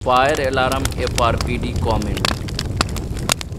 Fire alarm FRPD comment.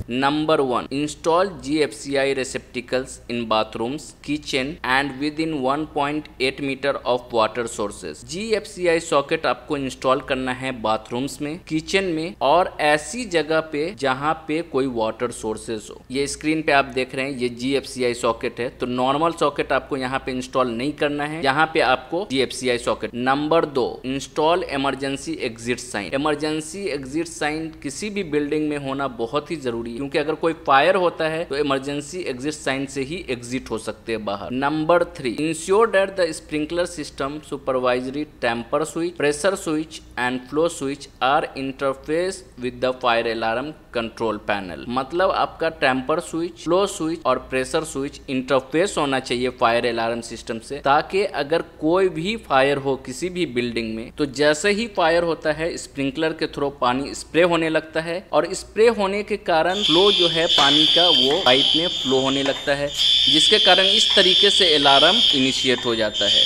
Number 1. Install GFCI receptacles in bathrooms, kitchen and within 1.8 meter of water sources. GFCI socket आपको install करना है bathrooms में, kitchen में और ऐसी जगह पे जहां पे कोई वाटर सोर्सेस हो। ये स्क्रीन पे आप देख रहे हैं, ये GFCI सॉकेट है। तो नॉर्मल सॉकेट आपको यहाँ पे इंस्टॉल नहीं करना है, यहाँ पे आपको GFCI socket. Number 2. Install emergency exit sign. Emergency exit sign किसी भी बिल्डिंग में होना बहुत ही जरूरी है, क्योंकि अगर कोई फायर होता है तो इमरजेंसी एग्जिट साइन से ही एग्जिट हो सकते हैं बाहर। Number 3. Ensure that the sprinkler system, supervisory, tamper switch, pressure switch and flow switch are interface with the fire alarm control panel. मतलब आपका टेम्पर स्विच, फ्लो स्विच और प्रेशर स्विच इंटरफेस होना चाहिए फायर अलार्म सिस्टम से, ताकि अगर कोई भी फायर हो किसी भी बिल्डिंग में तो जैसे ही फायर होता है स्प्रिंकलर के थ्रू पानी स्प्रे होने लगता है और स्प्रे होने के कारण फ्लो जो है पानी का वो पाइप में फ्लो होने लगता है, जिसके कारण इस तरीके से अलार्म इनिशिएट हो जाता है।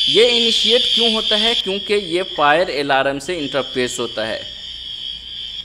ये इनिशिएट क्यों होता है? क्योंकि ये फायर अलार्म से इंटरफेस होता है।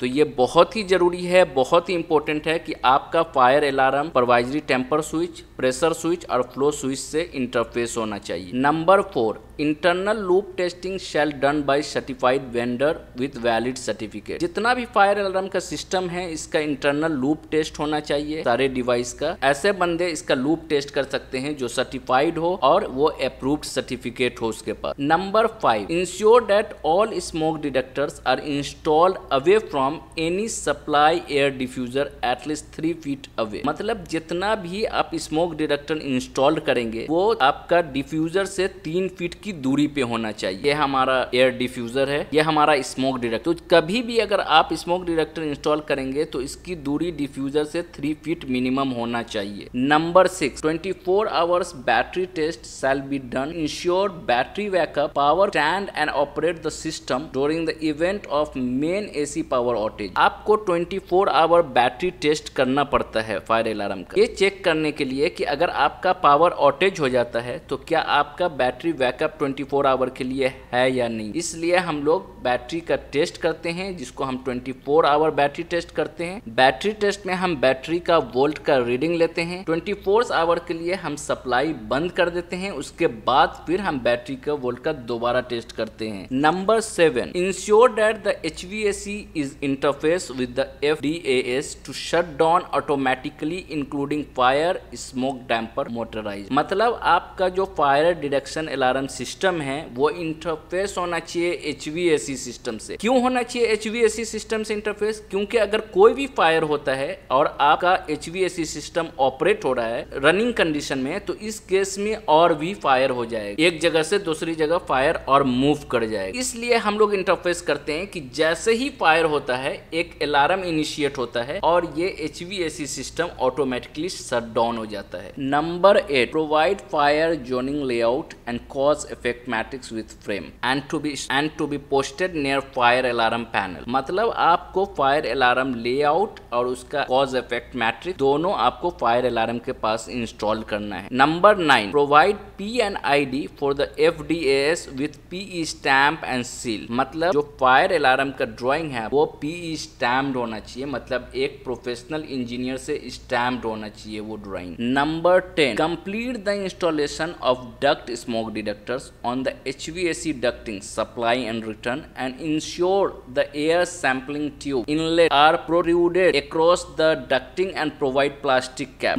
तो ये बहुत ही जरूरी है, बहुत ही इंपॉर्टेंट है कि आपका fire alarm supervisory, tamper switch, pressure switch और फ्लो स्विच से इंटरफेस होना चाहिए। Number 4. Internal loop testing shall done by certified vendor with valid certificate. जितना भी फायर अलार्म का सिस्टम है इसका इंटरनल लूप टेस्ट होना चाहिए सारे डिवाइस का। ऐसे बंदे इसका लूप टेस्ट कर सकते हैं जो सर्टिफाइड हो और वो अप्रूव्ड सर्टिफिकेट हो उसके पास। Number 5. Ensure that all smoke detectors are installed away from any supply air diffuser at least 3 feet away. मतलब जितना भी आप स्मोक डिटेक्टर इंस्टॉल करेंगे वो आपका डिफ्यूजर से 3 फीट की दूरी पे होना चाहिए। ये हमारा एयर डिफ्यूजर है, ये हमारा स्मोक डिटेक्टर। तो कभी भी अगर आप स्मोक डिटेक्टर इंस्टॉल करेंगे तो इसकी दूरी डिफ्यूजर से 3 फीट मिनिमम होना चाहिए। Number 6. 24 hours battery test shall be done. Ensure battery backup, power stand and operate the system during the event of main AC power outage. आपको 24 आवर बैटरी टेस्ट करना पड़ता है फायर अलार्म का, ये check करने के लिए कि अगर आपका पावर ऑटेज हो जाता है तो क्या आपका बैटरी बैकअप 24 आवर के लिए है या नहीं। इसलिए हम लोग बैटरी का टेस्ट करते हैं, जिसको हम 24 आवर बैटरी टेस्ट करते हैं। बैटरी टेस्ट में हम बैटरी का वोल्ट का रीडिंग लेते हैं। 24 आवर के लिए हम सप्लाई बंद कर देते हैं, उसके बाद फिर हम बैटरी का वोल्ट का दोबारा टेस्ट करते हैं। Number 7. Ensure that the HVAC is interface with the FDAS to shut down automatically including fire, smoke damper, motorized। मतलब आपका जो फायर डिटेक्शन अलार्म सिस्टम है वो इंटरफेस होना चाहिए HVAC सिस्टम से। क्यों होना चाहिए HVAC सिस्टम से इंटरफेस? क्योंकि अगर कोई भी फायर होता है और आपका HVAC सिस्टम ऑपरेट हो रहा है रनिंग कंडीशन में, तो इस केस में और भी फायर हो जाएगा, एक जगह से दूसरी जगह फायर और मूव कर जाएगा। इसलिए हम लोग इंटरफेस करते हैं कि जैसे ही फायर होता है एक अलार्म इनिशिएट होता है और ये HVAC system automatically shut down हो जाता है। Number 8. Provide fire zoning layout and cause effect matrix with frame and to be posted near fire alarm panel. मतलब आपको फायर अलार्म लेआउट और उसका कॉज इफेक्ट मैट्रिक्स दोनों आपको फायर अलार्म के पास इंस्टॉल करना है। Number 9. Provide PNID for the FDAS with PE stamp and seal. मतलब जो फायर अलार्म का ड्राइंग है वो PE स्टैम्प्ड होना चाहिए, मतलब एक प्रोफेशनल इंजीनियर से स्टैम्प्ड होना चाहिए वो drawing. Number 10. Complete the installation of duct smoke detectors on the HVAC ducting supply and return and ensure the air sampling tube inlet are protruded across the ducting and provide plastic cap.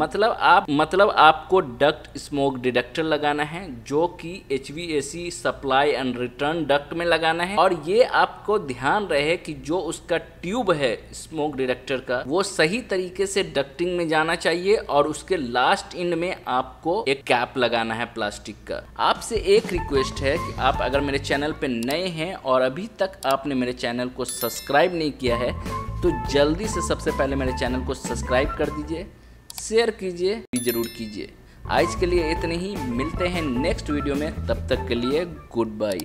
मतलब आपको duct smoke detector लगाना है जो कि HVAC supply and return duct में लगाना है, और ये आपको ध्यान रहे कि जो उसका ट्यूब है स्मोक डिटेक्टर का वो सही तरीके से डक्टिंग में जाना चाहिए और उसके लास्ट एंड में आपको एक कैप लगाना है प्लास्टिक का। आपसे एक रिक्वेस्ट है कि आप अगर मेरे चैनल पे नए हैं और अभी तक आपने मेरे चैनल को सब्सक्राइब नहीं किया है तो जल्दी से सबसे पहले मेरे चैनल को सब्सक्राइब कर दीजिए, शेयर कीजिए, जरूर कीजिए। आज के लिए इतने ही, मिलते हैं नेक्स्ट वीडियो में, तब तक के लिए गुड बाय।